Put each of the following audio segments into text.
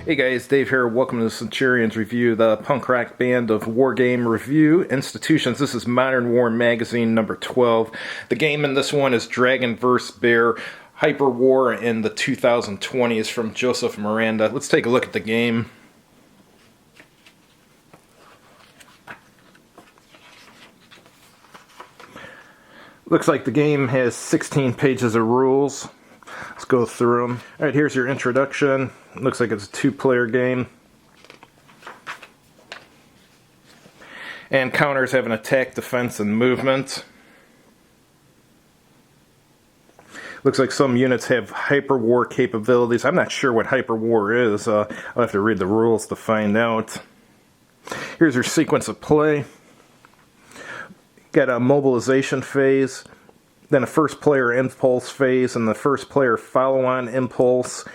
Hey guys, Dave here. Welcome to the Centurions Review, the punk rock band of Wargame Review Institutions. This is Modern War Magazine number 12. The game in this one is Dragon vs. Bear Hyper War in the 2020s from Joseph Miranda. Let's take a look at the game. Looks like the game has 16 pages of rules. Let's go through them. Alright, here's your introduction. Looks like it's a two-player game. And counters have an attack, defense, and movement. Looks like some units have hyper war capabilities. I'm not sure what hyper war is. I'll have to read the rules to find out. Here's your sequence of play. Got a mobilization phase, then a first player impulse phase, and the first player follow-on impulse,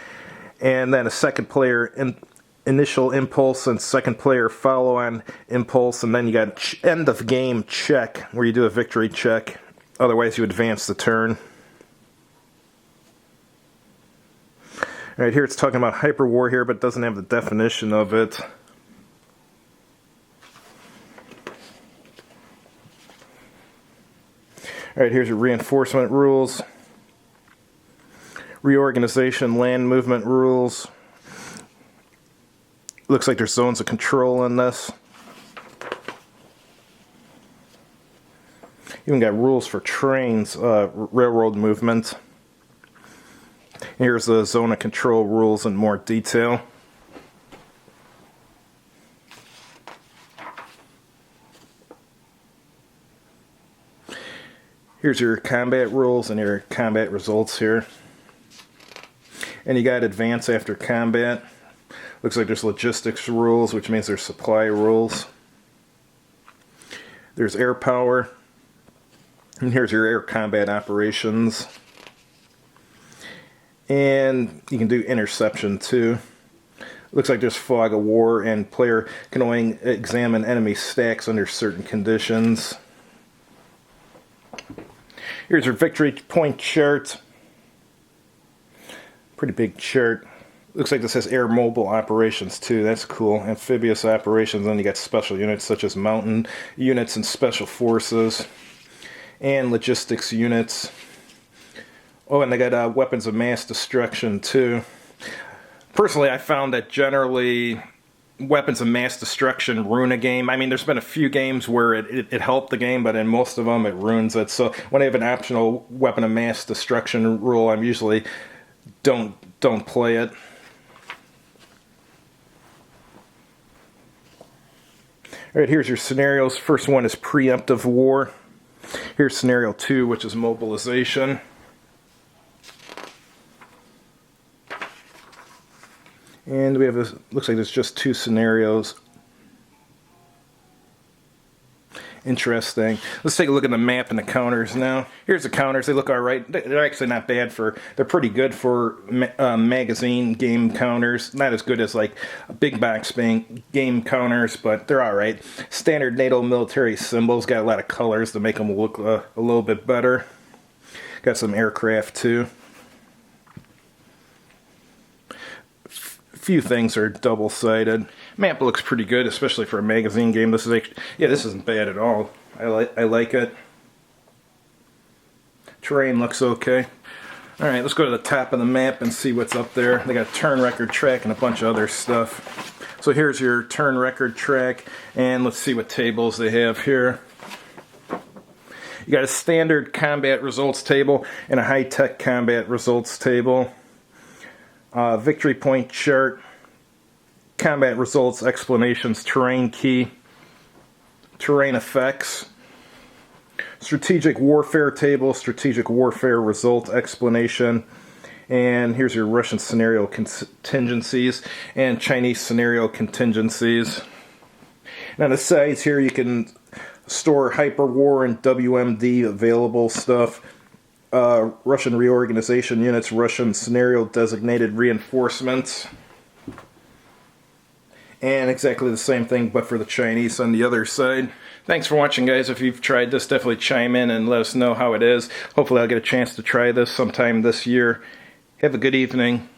and then a second player initial impulse and second player follow-on impulse, and then you got end of game check, where you do a victory check. Otherwise you advance the turn. Alright, here it's talking about hyper war here, but it doesn't have the definition of it. Alright, here's your reinforcement rules. Reorganization, land movement rules. Looks like there's zones of control in this. Even got rules for trains, railroad movement. Here's the zone of control rules in more detail. Here's your combat rules and your combat results here. And you got advance after combat. Looks like there's logistics rules, which means there's supply rules. There's air power. And here's your air combat operations. And you can do interception too. Looks like there's fog of war, and player can only examine enemy stacks under certain conditions. Here's your victory point chart. Pretty big chart. Looks like this has air mobile operations too. That's cool. Amphibious operations. Then you got special units such as mountain units and special forces. And logistics units. Oh, and they got weapons of mass destruction too. Personally, I found that generally weapons of mass destruction ruin a game. I mean, there's been a few games where it helped the game, but in most of them it ruins it. So when I have an optional weapon of mass destruction rule, I'm usually don't play it. Alright, here's your scenarios. First one is preemptive war. Here's scenario 2, which is mobilization. And we have this, looks like there's just 2 scenarios. Interesting. Let's take a look at the map and the counters now. Here's the counters. They look alright. They're actually not bad they're pretty good for magazine game counters. Not as good as like big box game counters, but they're alright. Standard NATO military symbols. Got a lot of colors to make them look a little bit better. Got some aircraft too. Few things are double-sided. Map looks pretty good, especially for a magazine game. This is actually, yeah, this isn't bad at all. I like it. Terrain looks okay. Alright, let's go to the top of the map and see what's up there. They got a turn record track and a bunch of other stuff. So here's your turn record track, and let's see what tables they have here. You got a standard combat results table and a high-tech combat results table. Victory point chart, combat results, explanations, terrain key, terrain effects, strategic warfare table, strategic warfare result explanation, and here's your Russian scenario contingencies and Chinese scenario contingencies. And on the sides here you can store hyper war and WMD available stuff. Russian reorganization units, Russian scenario designated reinforcements, and exactly the same thing but for the Chinese on the other side. Thanks for watching, guys. If you've tried this, definitely chime in and let us know how it is. Hopefully I'll get a chance to try this sometime this year. Have a good evening.